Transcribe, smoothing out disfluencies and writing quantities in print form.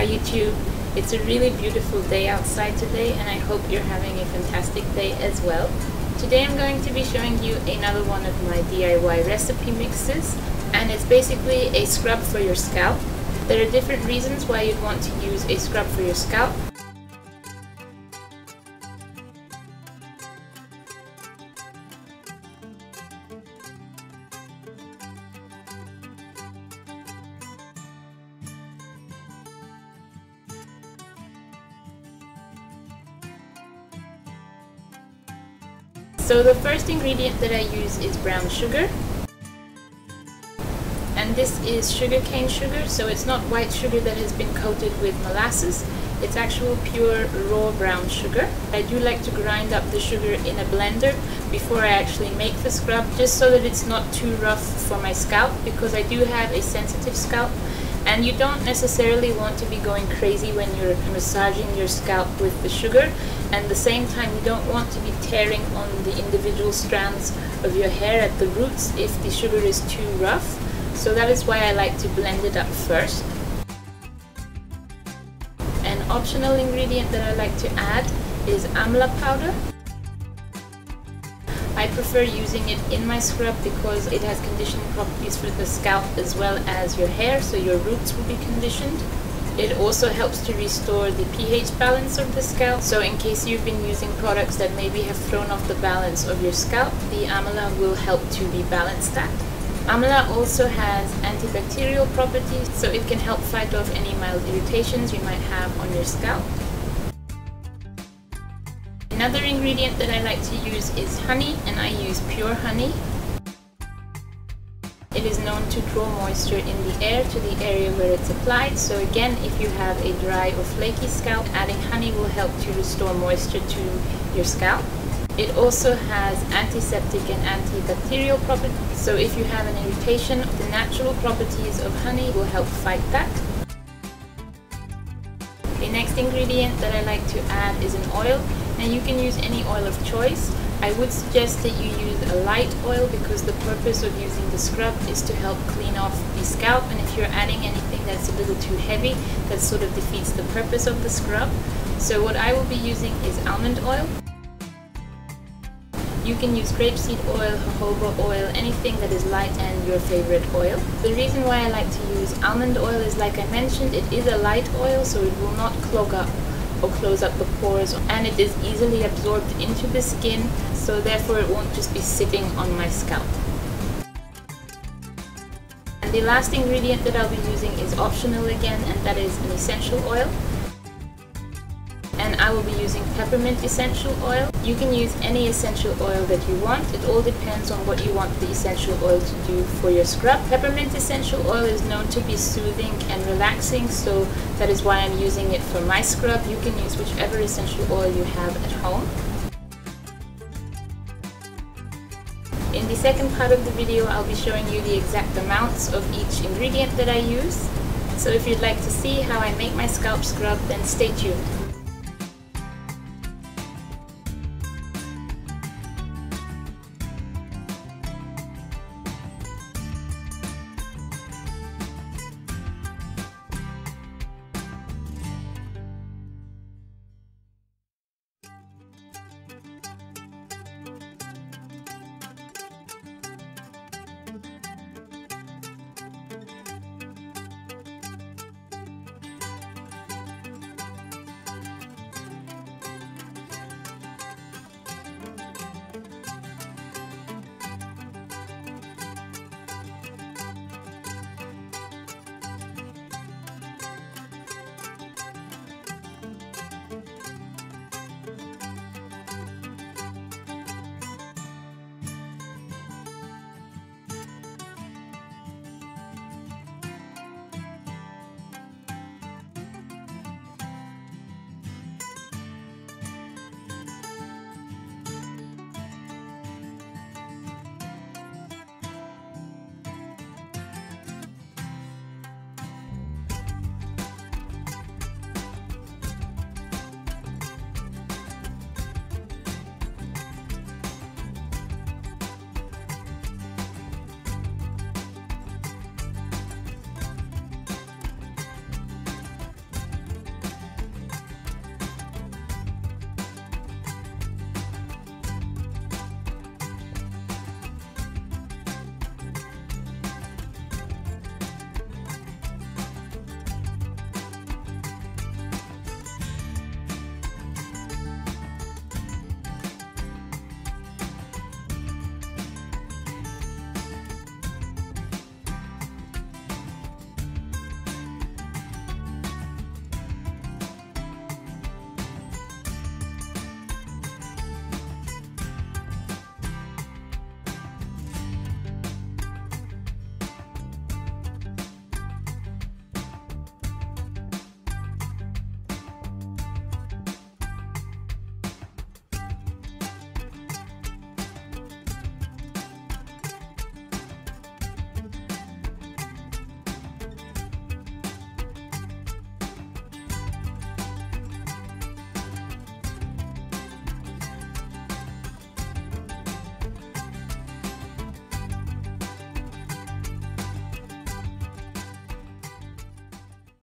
Hi YouTube, it's a really beautiful day outside today and I hope you're having a fantastic day as well. Today I'm going to be showing you another one of my DIY recipe mixes, and it's basically a scrub for your scalp. There are different reasons why you'd want to use a scrub for your scalp. So the first ingredient that I use is brown sugar, and this is sugarcane sugar, so it's not white sugar that has been coated with molasses, it's actual pure raw brown sugar. I do like to grind up the sugar in a blender before I actually make the scrub, just so that it's not too rough for my scalp, because I do have a sensitive scalp and you don't necessarily want to be going crazy when you're massaging your scalp with the sugar, and at the same time you don't want to be tearing on the individual strands of your hair at the roots if the sugar is too rough. So that is why I like to blend it up first. An optional ingredient that I like to add is amla powder. I prefer using it in my scrub because it has conditioning properties for the scalp as well as your hair, so your roots will be conditioned. It also helps to restore the pH balance of the scalp, so in case you've been using products that maybe have thrown off the balance of your scalp, the amla will help to rebalance that. Amla also has antibacterial properties, so it can help fight off any mild irritations you might have on your scalp. Another ingredient that I like to use is honey, and I use pure honey. It is known to draw moisture in the air to the area where it's applied, so again, if you have a dry or flaky scalp, adding honey will help to restore moisture to your scalp. It also has antiseptic and antibacterial properties, so if you have an irritation, the natural properties of honey will help fight that. The next ingredient that I like to add is an oil, and you can use any oil of choice. I would suggest that you use a light oil because the purpose of using the scrub is to help clean off the scalp, and if you're adding anything that's a little too heavy, that sort of defeats the purpose of the scrub. So what I will be using is almond oil. You can use grapeseed oil, jojoba oil, anything that is light and your favorite oil. The reason why I like to use almond oil is, like I mentioned, it is a light oil, so it will not clog up or close up the pores, and it is easily absorbed into the skin, so therefore it won't just be sitting on my scalp. And the last ingredient that I'll be using is optional again, and that is an essential oil. And I will be using peppermint essential oil. You can use any essential oil that you want. It all depends on what you want the essential oil to do for your scrub. Peppermint essential oil is known to be soothing and relaxing, so that is why I'm using it for my scrub. You can use whichever essential oil you have at home. In the second part of the video, I'll be showing you the exact amounts of each ingredient that I use. So if you'd like to see how I make my scalp scrub, then stay tuned.